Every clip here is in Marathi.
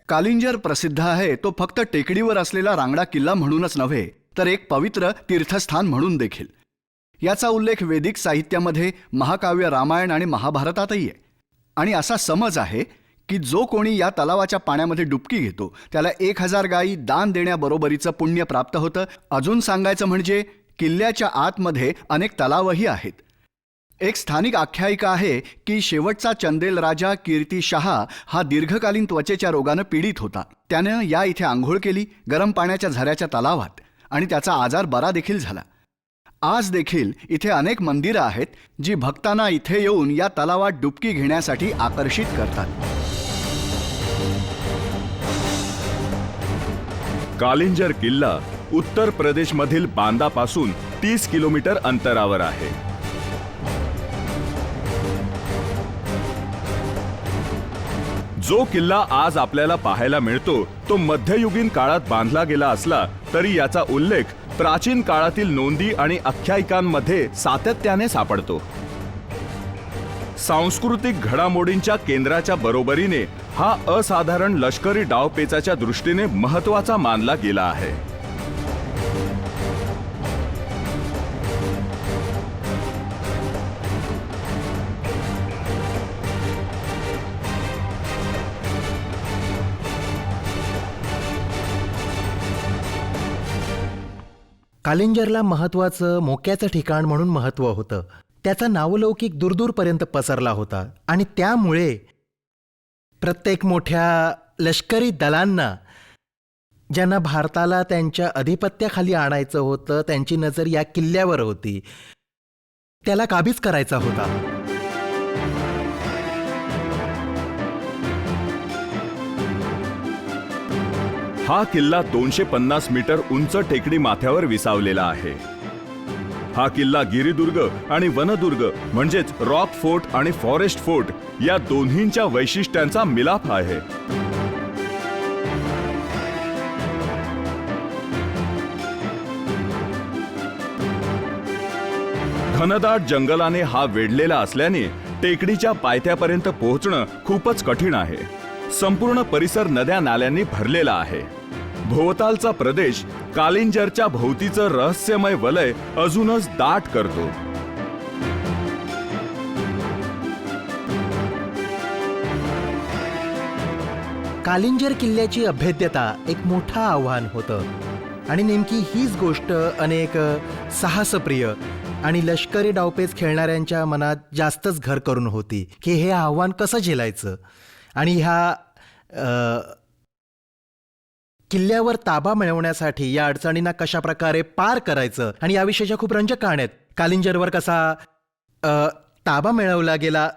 कालिंजर प्रसिद्ध आहे तो फक्त टेकडीवर असलेला रांगडा किल्ला म्हणूनच नव्हे, तर एक पवित्र तीर्थस्थान म्हणून देखील. याचा उल्लेख वैदिक साहित्यामध्ये, महाकाव्य रामायण आणि महाभारतातही आहे. आणि असा समज आहे की जो कोणी या तलावाच्या पाण्यामध्ये डुबकी घेतो त्याला 1000 गायी दान देण्याबरोबरीचं पुण्य प्राप्त होतं. अजून सांगायचं म्हणजे किल्ल्याच्या आतमध्ये अनेक तलावही आहेत. एक स्थानिक आख्यायिका आहे की शेवटचा चंदेल राजा कीर्ती शहा हा दीर्घकालीन त्वचेच्या रोगानं पीडित होता. त्यानं या इथे आंघोळ केली गरम पाण्याच्या झऱ्याच्या तलावात, आणि त्याचा आजार बरा देखील झाला. आज देखील इथे अनेक मंदिरं आहेत जी भक्तांना इथे येऊन या तलावात डुबकी घेण्यासाठी आकर्षित करतात. कालिंजर किल्ला उत्तर प्रदेशमधील बांदापासून 30 किलोमीटर अंतरावर आहे. जो किल्ला आज आपल्याला पाहायला मिळतो तो मध्ययुगीन काळात बांधला गेला असला तरी याचा उल्लेख प्राचीन काळातील नोंदी आणि आख्यायिकांमध्ये सातत्याने सापडतो. सांस्कृतिक घडामोडींच्या केंद्राच्या बरोबरीने हा असाधारण लष्करी डावपेचाच्या दृष्टीने महत्त्वाचा मानला गेला आहे. कालिंजरला महत्त्वाचं मोक्याचं ठिकाण म्हणून महत्त्व होतं. त्याचा नावलौकिक दूरदूरपर्यंत पसरला होता आणि त्यामुळे प्रत्येक मोठ्या लष्करी दलांना ज्यांना भारताला त्यांच्या अधिपत्याखाली आणायचं होतं त्यांची नजर या किल्ल्यावर होती. त्याला काबीज करायचा होता. हा किल्ला 250 मीटर उंच टेकडी माथ्यावर विसावलेला आहे. हा किल्ला गिरिदुर्ग आणि वनदुर्ग म्हणजेच रॉक फोर्ट आणि फॉरेस्ट फोर्ट या दोन्हींच्या वैशिष्ट्यांचा मिलाफ आहे. घनदाट जंगलाने हा वेढलेला असल्याने टेकडीच्या पायथ्यापर्यंत पोहोचणं खूपच कठीण आहे. संपूर्ण परिसर नद्या नाल्यांनी भरलेला आहे. भोवतालचा प्रदेश कालिंजरच्या भोवतीचं रहस्यमय वलय अजूनच दाट करतो. कालिंजर किल्ल्याची अभेद्यता एक मोठं आव्हान होतं आणि नेमकी हीच गोष्ट अनेक साहसप्रिय आणि लष्करी डावपेच खेळणाऱ्यांच्या मनात जास्तच घर करून होती की हे आव्हान कसं झेलायचं आणि ह्या किल्ल्यावर ताबा मिळवण्यासाठी या अडचणींना कशा प्रकारे पार करायचं. आणि याविषयीच्या खूप रंजक कहाण्या आहेत. कालिंजरवर कसा ताबा मिळवला गेला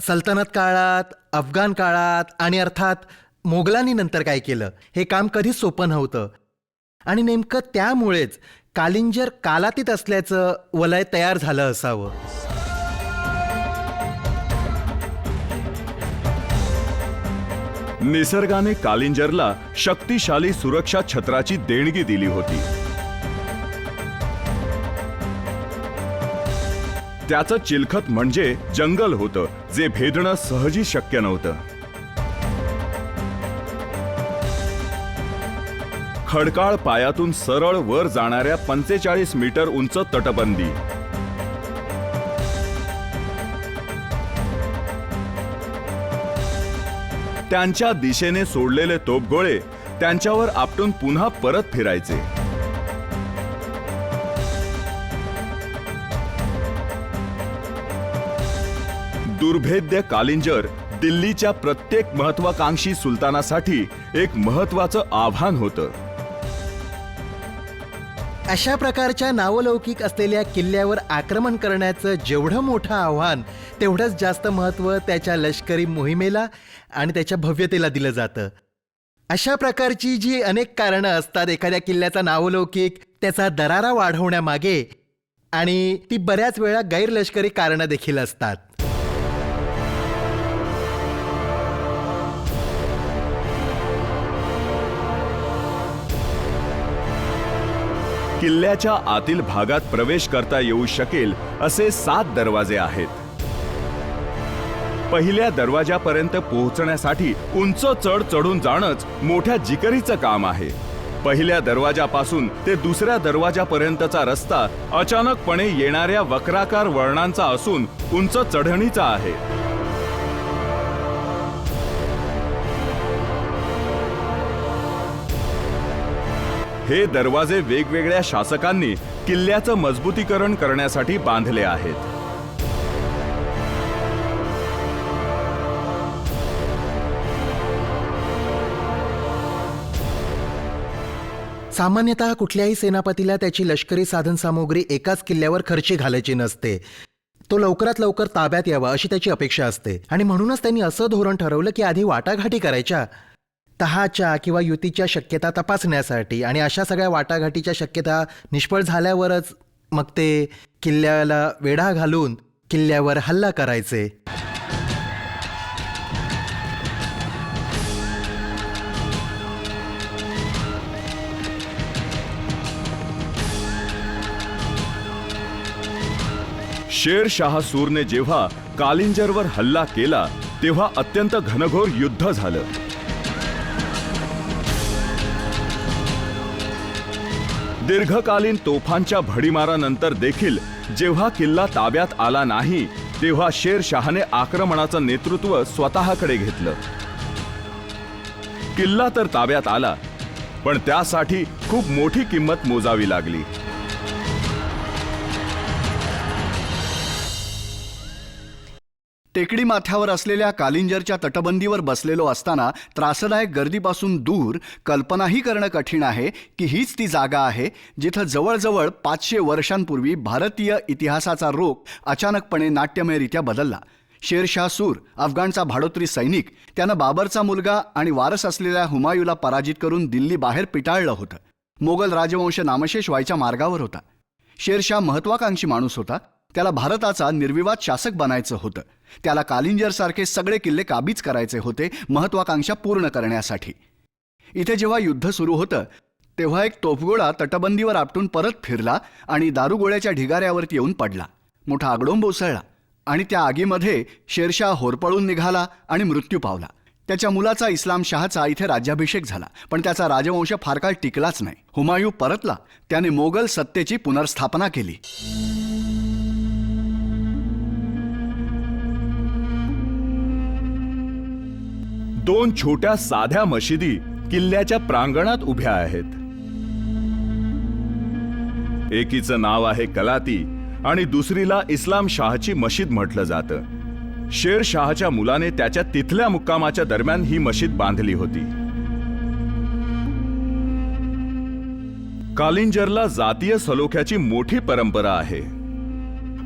सल्तनत काळात, अफगाण काळात आणि अर्थात मोगलांनी नंतर काय केलं, हे काम कधीच सोपं नव्हतं. आणि नेमकं त्यामुळेच कालिंजर कालातीत असल्याचं वलय तयार झालं असावं. निसर्गाने कालिंजरला शक्तिशाली सुरक्षा छत्राची देणगी दिली होती. त्याचं चिलखत म्हणजे जंगल होतं जे भेदणं सहजी शक्य नव्हतं. खडकाळ पायातून सरळ वर जाणाऱ्या 45 मीटर उंच तटबंदी, त्यांच्या दिशेने सोडलेले तोफगोळे त्यांच्यावर आपटून पुन्हा परत फिरायचे. दुर्भेद्य कालिंजर दिल्लीच्या प्रत्येक महत्वाकांक्षी सुलतानासाठी एक महत्वाचं आव्हान होतं. अशा प्रकारच्या नावलौकिक असलेल्या किल्ल्यावर आक्रमण करण्याचं जेवढं मोठं आव्हान तेवढंच जास्त महत्त्व त्याच्या लष्करी मोहिमेला आणि त्याच्या भव्यतेला दिलं जातं. अशा प्रकारची जी अनेक कारणं असतात एखाद्या किल्ल्याचा नावलौकिक त्याचा दरारा वाढवण्यामागे, आणि ती बऱ्याच वेळा गैरलष्करी कारणं देखील असतात. किल्ल्याच्या आतील भागात प्रवेश करता येऊ शकेल असे 7 दरवाजे आहेत. पहिल्या दरवाजापर्यंत पोहोचण्यासाठी उंच चढ चढून जाणंच मोठ्या जिकरीचं काम आहे. पहिल्या दरवाजापासून ते दुसऱ्या दरवाजापर्यंतचा रस्ता अचानकपणे येणाऱ्या वक्राकार वळणांचा असून उंच चढणीचा आहे. हे दरवाजे वेगवेगळ्या शासकांनी किल्ल्याचं मजबूतीकरण करण्यासाठी बांधले आहेत. सामान्यतः कुठल्याही सेनापतीला त्याची लष्करी साधनसामुग्री एकाच किल्ल्यावर खर्ची घालायची नसते. तो लवकरात लवकर ताब्यात यावा अशी त्याची अपेक्षा असते आणि म्हणूनच त्यांनी असं धोरण ठरवलं की आधी वाटाघाटी करायच्या, तहाच्या किंवा युतीच्या शक्यता तपासण्यासाठी, आणि अशा सगळ्या वाटाघाटीच्या शक्यता निष्फळ झाल्यावरच मग ते किल्ल्याला वेढा घालून किल्ल्यावर हल्ला करायचे. शेरशाह सूरने जेव्हा कालिंजरवर हल्ला केला तेव्हा अत्यंत घनघोर युद्ध झालं. दीर्घकालीन तोफांच्या भडीमारानंतर देखील जेव्हा किल्ला ताब्यात आला नाही तेव्हा शेरशाहने आक्रमणाचं नेतृत्व स्वतःकडे घेतलं. किल्ला तर ताब्यात आला, पण त्यासाठी खूप मोठी किंमत मोजावी लागली. टेकडी माथ्यावर असलेल्या कालिंजरच्या तटबंदीवर बसलेलो असताना त्रासदायक गर्दीपासून दूर कल्पनाही करणं कठीण आहे की हीच ती जागा आहे जिथं जवळजवळ 500 वर्षांपूर्वी भारतीय इतिहासाचा रोख अचानकपणे नाट्यमयरित्या बदलला. शेरशाह सूर, अफगाणचा भाडोत्री सैनिक, त्यानं बाबरचा मुलगा आणि वारस असलेल्या हुमायूला पराजित करून दिल्ली बाहेर पिटाळलं होतं. मोगल राजवंश नामशेष व्हायच्या मार्गावर होता. शेरशाह महत्वाकांक्षी माणूस होता. त्याला भारताचा निर्विवाद शासक बनायचं होतं. त्याला कालिंजरसारखे सगळे किल्ले काबीज करायचे होते महत्वाकांक्षा पूर्ण करण्यासाठी. इथे जेव्हा युद्ध सुरू होतं तेव्हा एक तोफगोळा तटबंदीवर आपटून परत फिरला आणि दारुगोळ्याच्या ढिगाऱ्यावरती येऊन पडला. मोठा आगडोंब उसळला आणि त्या आगीमध्ये शेरशाह होरपळून निघाला आणि मृत्यू पावला. त्याच्या मुलाचा इस्लाम शहाचा इथे राज्याभिषेक झाला, पण त्याचा राजवंश फार काळ टिकलाच नाही. हुमायूँ परतला. त्याने मोगल सत्तेची पुनर्स्थापना केली. दोन छोट्या साध्या मशिदी किल्ल्याच्या प्रांगणात उभ्या आहेत. एकीचं नाव आहे कलाती आणि दुसरीला इस्लाम शाहची मशीद म्हटलं जातं. शेरशाहच्या मुलाने त्याच्या तिथल्या मुक्कामाच्या दरम्यान ही मशीद बांधली होती. कालिंजरला जातीय सलोख्याची मोठी परंपरा आहे.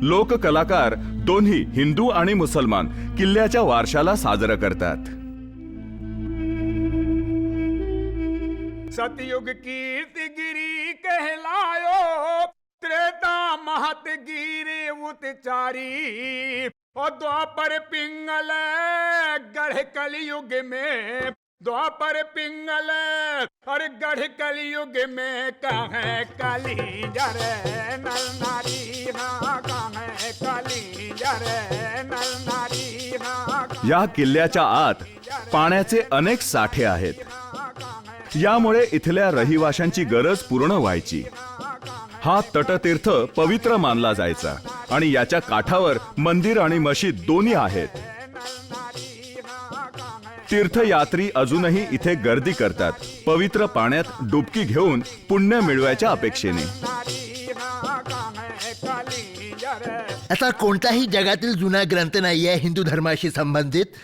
लोककलाकार दोन्ही हिंदू आणि मुसलमान किल्ल्याच्या वारशाला साजरं करतात. सतयुग कीर्तिगिरी कहलायो, त्रेता महत गिरे उतचारी, और द्वापर पिंगल गढ़ कलयुग में, द्वापर पिंगल और गढ़ कलयुग में कहे कालिंजर नर नारी हाँ, कहे कालिंजर नर नारी हाँ. या किल्ल्याच्या आत पाण्याचे अनेक साठे आहेत. यामुळे इथल्या रहिवाशांची गरज पूर्ण व्हायची. हा तटतीर्थ पवित्र मानला जायचा आणि याच्या काठावर मंदिर आणि मशीद दोन्ही आहेत. तीर्थयात्री अजूनही इथे गर्दी करतात, पवित्र पाण्यात डुबकी घेऊन पुण्य मिळवायच्या अपेक्षेने. असा कोणताही जगातील जुना ग्रंथ नाहीये हिंदू धर्माशी संबंधित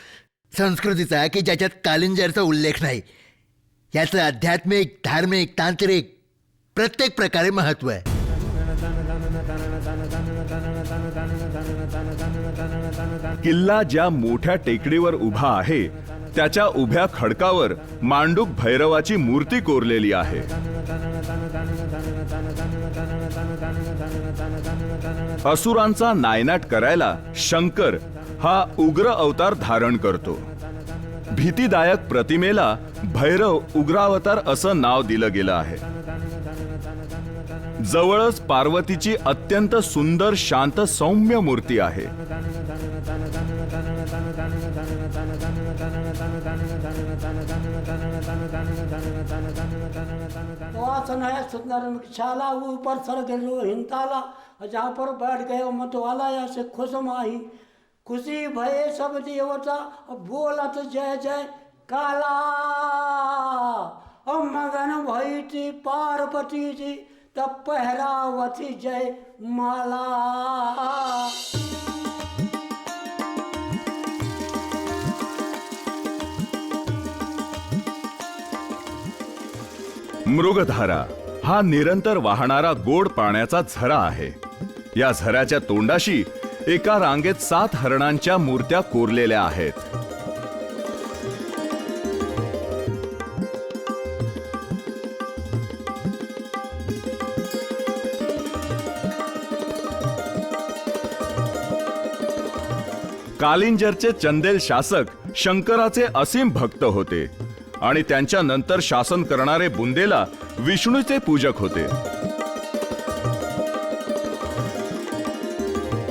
संस्कृतीचा की ज्याच्यात कालिंजरचा उल्लेख नाही. याचं आध्यात्मिक, धार्मिक, तांत्रिक प्रत्येक प्रकारे महत्व आहे. किल्ला ज्या मोठ्या टेकडीवर उभा आहे त्याच्या उभ्या खडकावर मांडूक भैरवाची मूर्ती कोरलेली आहे. असुरांचा नायनाट करायला शंकर हा उग्र अवतार धारण करतो. भीतीदायक प्रतिमेला भैरव उग्रावतार असं नाव दिलं गेलं आहे. जवळच पार्वतीची अत्यंत सुंदर शांत सौम्य मूर्ती आहे. वासन है शाला ऊपर सर के लो हिंताला जहाँ पर बैठ गए मतवाला या से खुश माही खुशी भये सब देवता बोलत जय जय काला मगन भई थी पार्वती जी तब पहरावती जय माला। मृगधारा हा निरंतर वाहणारा गोड पाण्याचा झरा आहे. या झऱ्याच्या तोंडाशी एका रांगेत 7 हरणांच्या मूर्त्या कोरलेल्या आहेत. कालिंजरचे चंदेल शासक शंकराचे असीम भक्त होते आणि त्यांच्या नंतर शासन करणारे बुंदेला विष्णूचे पूजक होते.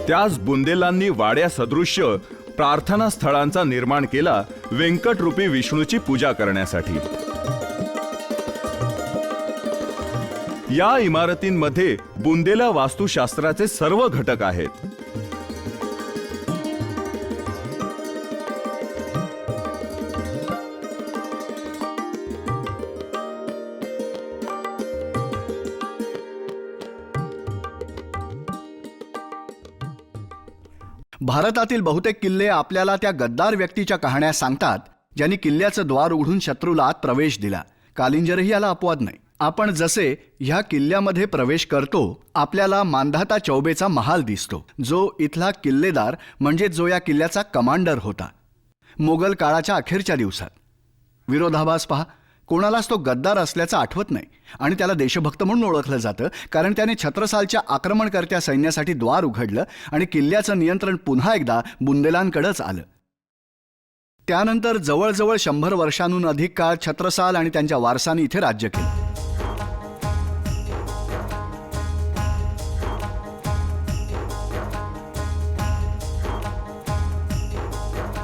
त्याच बुंदेलांनी वाड्या सदृश्य प्रार्थना स्थळांचा निर्माण केला व्यंकटरूपी विष्णूची पूजा करण्यासाठी. या इमारतींमध्ये बुंदेला वास्तुशास्त्राचे सर्व घटक आहेत. भारतातील बहुतेक किल्ले आपल्याला त्या गद्दार व्यक्तीच्या कहाण्या सांगतात ज्यांनी किल्ल्याचं द्वार उघडून शत्रूला आत प्रवेश दिला. कालिंजरही याला अपवाद नाही. आपण जसे ह्या किल्ल्यामध्ये प्रवेश करतो आपल्याला मांधाता चौबेचा महाल दिसतो, जो इथला किल्लेदार म्हणजे जो या किल्ल्याचा कमांडर होता मोगल काळाच्या अखेरच्या दिवसात. विरोधाभास पहा, कोणालाच तो गद्दार असल्याचं आठवत नाही आणि त्याला देशभक्त म्हणून ओळखलं जातं कारण त्याने छत्रसालच्या आक्रमणकर्त्या सैन्यासाठी द्वार उघडलं आणि किल्ल्याचं नियंत्रण पुन्हा एकदा बुंदेलांकडेच आलं. त्यानंतर जवळजवळ 100 वर्षांहून अधिक काळ छत्रसाल आणि त्यांच्या वारसांनी इथे राज्य केलं.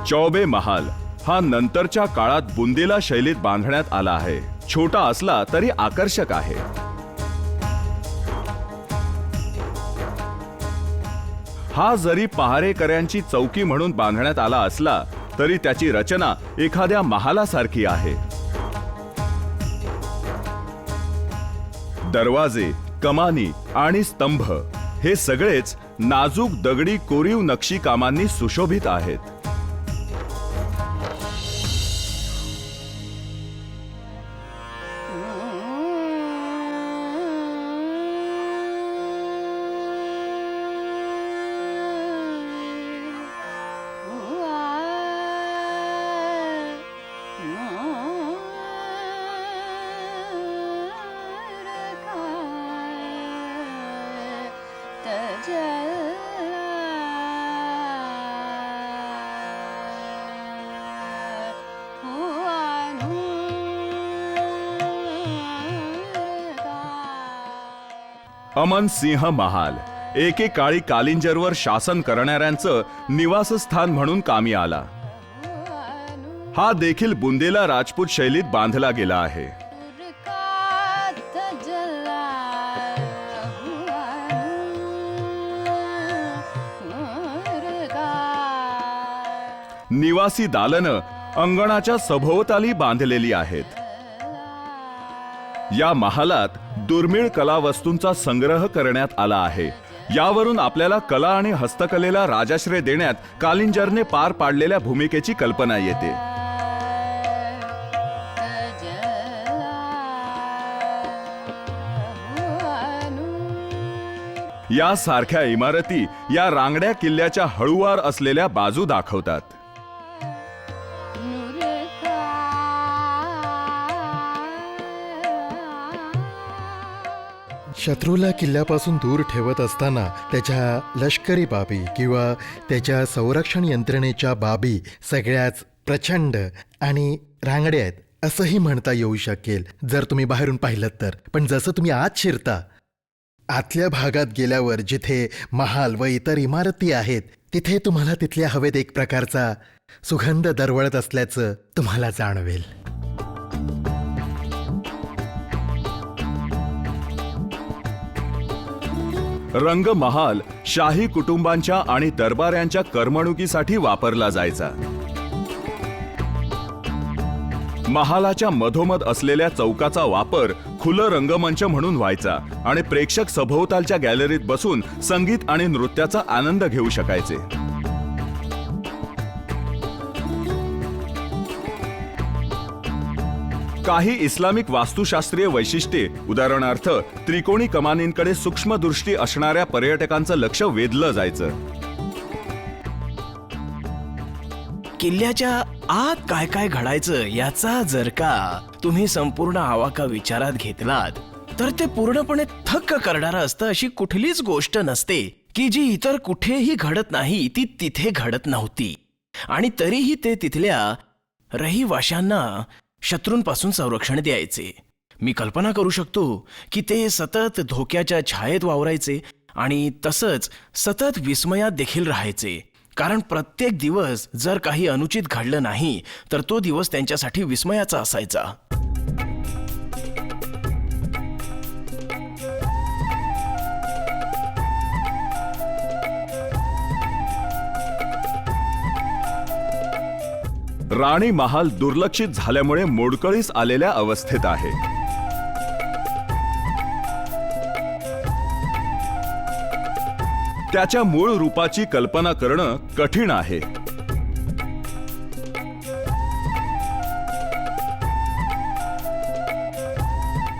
चौबे महाल हा नंतरच्या काळात बुंदेला शैलीत बांधण्यात आला आहे. छोटा असला तरी आकर्षक आहे. हा जरी पहारेकऱ्यांची चौकी म्हणून बांधण्यात आला असला तरी त्याची रचना एखाद्या महालासारखी आहे. दरवाजे, कमानी आणि स्तंभ हे सगळेच नाजूक दगडी कोरीव नक्षी कामांनी सुशोभित आहेत. अमन सिंह महाल एकेकाळी कालिंजरवर शासन करणाऱ्यांचं निवासस्थान म्हणून कामी आला. हा देखील बुंदेला राजपूत शैलीत बांधला गेला आहे. निवासी दालनं अंगणाच्या सभोवताली बांधलेली आहेत. या महालात दुर्मिळ कलावस्तूंचा संग्रह करण्यात आला आहे. यावरून आपल्याला कला आणि हस्तकलेला राजाश्रय देण्यात कालिंजरने पार पाडलेल्या भूमिकेची कल्पना येते. यासारख्या इमारती या रांगड्या किल्ल्याच्या हळूवार असलेल्या बाजू दाखवतात. शत्रूला किल्ल्यापासून दूर ठेवत असताना त्याच्या लष्करी बाबी किंवा त्याच्या संरक्षण यंत्रणेच्या बाबी सगळ्याच प्रचंड आणि रांगड्या आहेत असंही म्हणता येऊ शकेल जर तुम्ही बाहेरून पाहिलं तर. पण जसं तुम्ही आत शिरता, आतल्या भागात गेल्यावर जिथे महाल व इतर इमारती आहेत तिथे तुम्हाला तिथल्या हवेत एक प्रकारचा सुगंध दरवळत असल्याचं तुम्हाला जाणवेल. रंगमहाल शाही कुटुंबांच्या आणि दरबाऱ्यांच्या करमणुकीसाठी वापरला जायचा. महालाच्या मधोमध असलेल्या चौकाचा वापर खुलं रंगमंच म्हणून व्हायचा आणि प्रेक्षक सभोवतालच्या गॅलरीत बसून संगीत आणि नृत्याचा आनंद घेऊ शकायचे. काही इस्लामिक वास्तुशास्त्रीय वैशिष्ट्ये, उदाहरणार्थ त्रिकोणी कमानींकडे सूक्ष्मदृष्टी असणाऱ्या पर्यटकांचं लक्ष वेधलं जायचं. किल्ल्याच्या आत काय काय घडायचं याचा जर का तुम्ही संपूर्ण आवाका विचारात घेतलात तर ते पूर्णपणे थक्क करणारं असतं. अशी कुठलीच गोष्ट नसते की जी इतर कुठेही घडत नाही ती तिथे घडत नव्हती, आणि तरीही ते तिथल्या रहिवाशांना शत्रूंपासून संरक्षण द्यायचे. मी कल्पना करू शकतो की ते सतत धोक्याच्या छायेत वावरायचे आणि तसंच सतत विस्मयात देखील राहायचे, कारण प्रत्येक दिवस जर काही अनुचित घडलं नाही तर तो दिवस त्यांच्यासाठी विस्मयाचा असायचा. राणी महाल दुर्लक्षित झाल्यामुळे मोडकळीस आलेल्या अवस्थेत आहे. त्याच्या मूळ रूपाची कल्पना करणं कठीण आहे.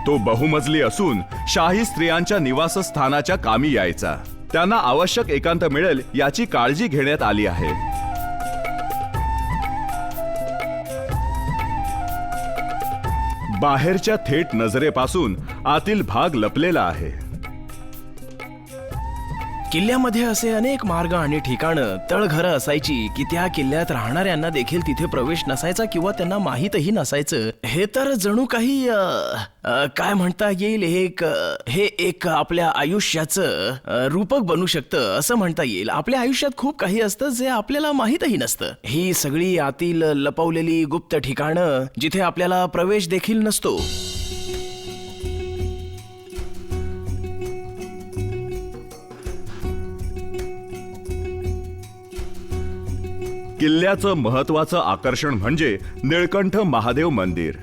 तो बहुमजली असून शाही स्त्रियांच्या निवासस्थानाच्या कामी यायचा. त्यांना आवश्यक एकांत मिळेल याची काळजी घेण्यात आली आहे. बाहेरच्या थेट नजरेपासून आतील भाग लपलेला आहे. किल्ल्यामध्ये असे अनेक मार्ग आणि ठिकाणं, तळघरं असायची की त्या किल्ल्यात राहणाऱ्यांना देखील तिथे प्रवेश नसायचा किंवा त्यांना माहीतही नसायचं. हे तर जणू काही काय म्हणता येईल, हे एक आपल्या आयुष्याचं रूपक बनू शकतं असं म्हणता येईल. आपल्या आयुष्यात खूप काही असतं जे आपल्याला माहीतही नसतं. ही सगळी आतील लपवलेली गुप्त ठिकाणं जिथे आपल्याला प्रवेश देखील नसतो. किल्ल्याचं महत्वाचं आकर्षण म्हणजे निळकंठ महादेव मंदिर.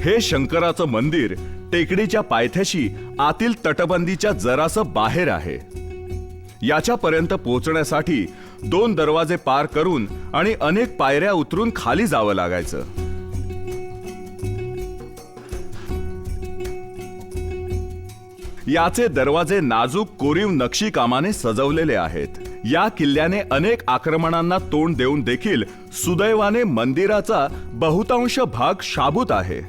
हे शंकराचं मंदिर टेकडीच्या पायथ्याशी आतील तटबंदीच्या जरासं बाहेर आहे. याच्यापर्यंत पोहोचण्यासाठी 2 दरवाजे पार करून आणि अनेक पायऱ्या उतरून खाली जावं लागायचं. याचे दरवाजे नाजूक कोरीव नक्षीकामाने सजवलेले आहेत. या किल्ल्याने अनेक आक्रमणांना तोंड देऊन देखील सुदैवाने मंदिराचा बहुतांश भाग शाबूत आहे.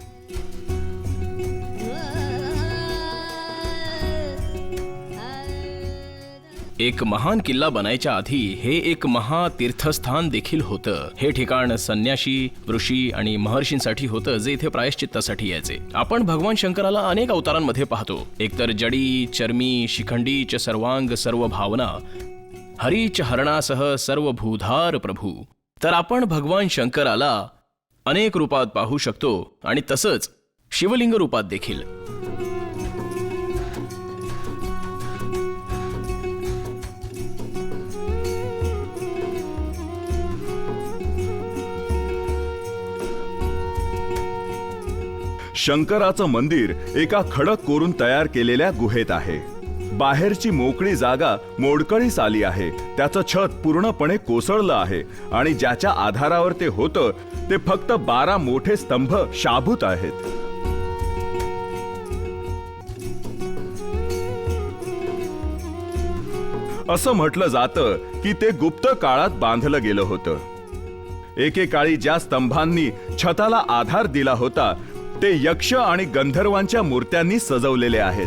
एक महान किल्ला बनायच्या आधी हे एक महातीर्थस्थान देखील होतं. हे ठिकाण संन्याशी, ऋषी आणि महर्षींसाठी होतं जे इथे प्रायश्चित्तासाठी यायचे. आपण भगवान शंकराला अनेक अवतारांमध्ये पाहतो. एकतर जडी, चर्मी, शिखंडीच सर्वांग सर्व भावना, हरीच हरणासह सर्व भूधार प्रभू. तर आपण भगवान शंकराला अनेक रूपात पाहू शकतो आणि तसंच शिवलिंग रूपात देखील. शंकराचं मंदिर एका खडक कोरून तयार केलेल्या गुहेत आहे. बाहेरची मोकळी जागा मोडकळीस आली आहे. त्याचं छत पूर्णपणे कोसळलं आहे आणि ज्याच्या आधारावर ते होतं ते फक्त 12 मोठे स्तंभ शाबूत आहेत. असं म्हटलं जातं की ते गुप्त काळात बांधलं गेलं होतं. एकेकाळी ज्या स्तंभांनी छताला आधार दिला होता ते यक्ष आणि गंधर्वांच्या मूर्त्यांनी सजवलेले आहेत.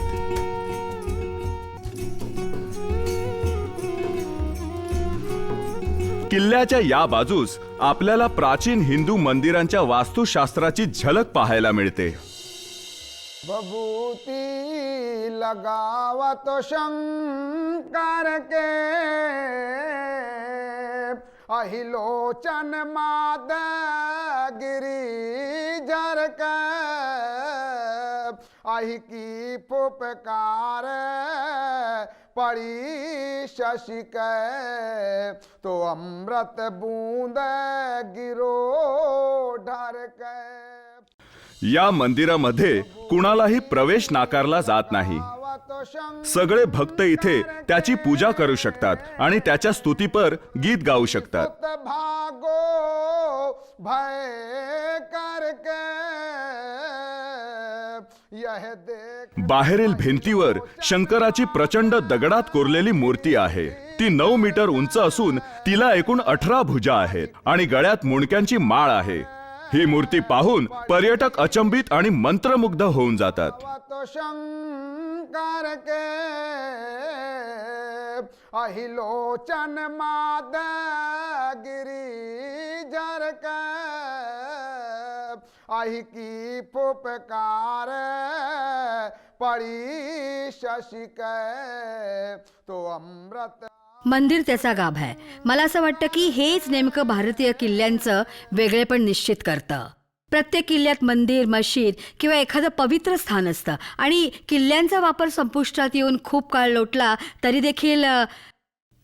किल्ल्याच्या या बाजूस आपल्याला प्राचीन हिंदू मंदिरांच्या वास्तुशास्त्राची झलक पाहायला मिळते. बभूति लगावत शंकर के अहिलोचन माद गिरिजर के अहि की फुपकार पड़ी शशि के तो अमृत बूंद गिरो ढर के। या मंदिरामध्ये कुणालाही प्रवेश नाकारला जात नाही. सगळे भक्त इथे त्याची पूजा करू शकतात आणि त्याच्या स्तुतीपर गीत गाऊ शकतात. भागो भय करके यह देख. बाहेरील भिंतीवर शंकराची प्रचंड दगडात कोरलेली मूर्ती आहे. ती 9 मीटर उंच असून तिला एकूण 18 भुजा आहेत आणि गळ्यात मुंडक्यांची माळ आहे. ही मूर्ती पाहून पर्यटक अचंबित आणि मंत्रमुग्ध होऊन जातात. तो शंकर के अहिलोचन माद गिरिजर के अहि की फुपकार पड़ी शशि के तो अमृत. मंदिर त्याचा गाभा आहे. मला असं वाटतं की हेच नेमकं भारतीय किल्ल्यांचं वेगळेपण निश्चित करतं. प्रत्येक किल्ल्यात मंदिर, मशीद किंवा एखादं पवित्र स्थान असतं आणि किल्ल्यांचा वापर संपुष्टात येऊन खूप काळ लोटला तरी देखील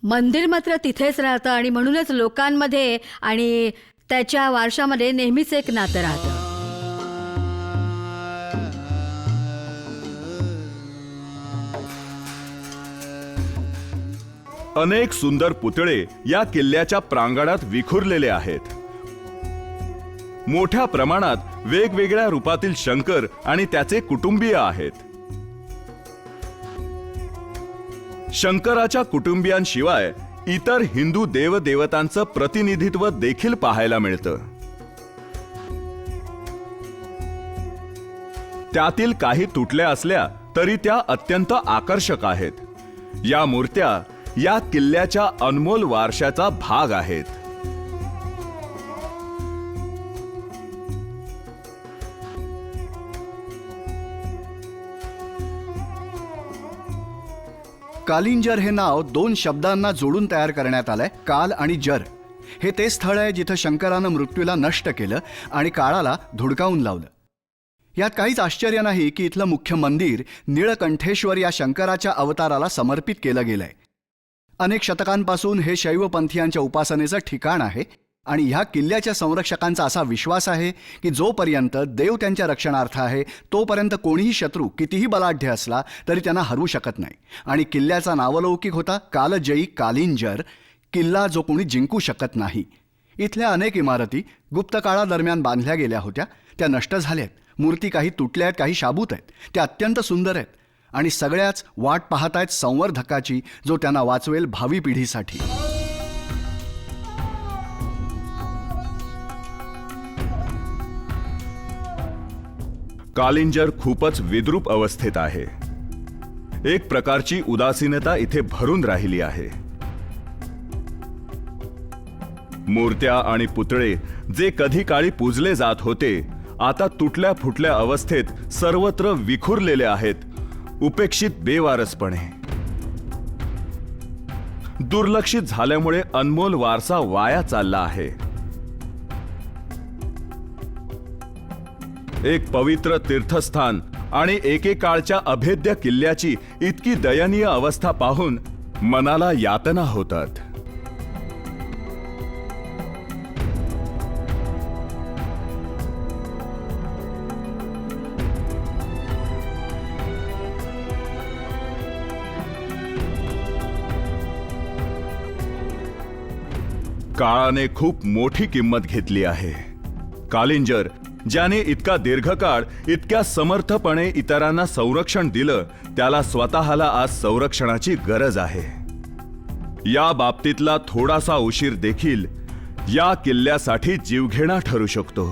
मंदिर मात्र तिथेच राहतं आणि म्हणूनच लोकांमध्ये आणि त्याच्या वारशामध्ये नेहमीच एक नातं राहतं. अनेक सुंदर पुतळे या किल्ल्याच्या प्रांगणात विखुरलेले आहेत. मोठ्या प्रमाणात वेगवेगळ्या रूपातील शंकर आणि त्याचे कुटुंबीय आहेत. शंकराच्या कुटुंबियांशिवाय इतर हिंदू देवदेवतांचं प्रतिनिधित्व देखील पाहायला मिळतं. त्यातील काही तुटल्या असल्या तरी त्या अत्यंत आकर्षक आहेत. या मूर्त्या या किल्ल्याच्या अनमोल वारशाचा भाग आहेत. कालिंजर हे नाव 2 शब्दांना जोडून तयार करण्यात आलंय. काल आणि जर हे ते स्थळ आहे जिथं शंकरानं मृत्यूला नष्ट केलं आणि काळाला धुडकावून लावलं. यात काहीच आश्चर्य नाही की इथलं मुख्य मंदिर नीळकंठेश्वर या शंकराच्या अवताराला समर्पित केलं गेलंय. अनेक शतकांपासून हे शैवपंथीयांच्या उपासनेचं ठिकाण आहे आणि ह्या किल्ल्याच्या संरक्षकांचा असा विश्वास आहे की जोपर्यंत देव त्यांच्या रक्षणार्थ आहे तोपर्यंत कोणीही शत्रू कितीही बलाढ्य असला तरी त्यांना हरवू शकत नाही. आणि किल्ल्याचा नावलौकिक होता कालजयी कालिंजर, किल्ला जो कोणी जिंकू शकत नाही. इथल्या अनेक इमारती गुप्त काळादरम्यान बांधल्या गेल्या होत्या. त्या नष्ट झाल्या आहेत. मूर्ती काही तुटल्या आहेत, काही शाबूत आहेत. त्या अत्यंत सुंदर आहेत आणि सगळ्याच वाट पाहत आहेत संवर्धकाची, जो त्यांना वाचवेल भावी पिढीसाठी. कालिंजर खूपच विद्रूप अवस्थेत आहे. एक प्रकारची उदासीनता इथे भरून राहिली आहे. मूर्त्या आणि पुतळे जे कधी काळी पूजले जात होते आता तुटल्या फुटल्या अवस्थेत सर्वत्र विखुरलेले आहेत, उपेक्षित बेवारसपणे. दुर्लक्षित झाल्यामुळे अनमोल वारसा वाया चालला आहे. एक पवित्र तीर्थस्थान आणि एकेकाळच्या अभेद्य किल्ल्याची इतकी दयनीय अवस्था पाहून मनाला यातना होतात. काळाने खूप मोठी किंमत घेतली आहे. कालिंजर ज्याने इतका दीर्घकाळ इतक्या समर्थपणे इतरांना संरक्षण दिलं, त्याला स्वतःला आज संरक्षणाची गरज आहे. या बाबतीतला थोडासा उशीर देखील या किल्ल्यासाठी जीवघेणा ठरू शकतो.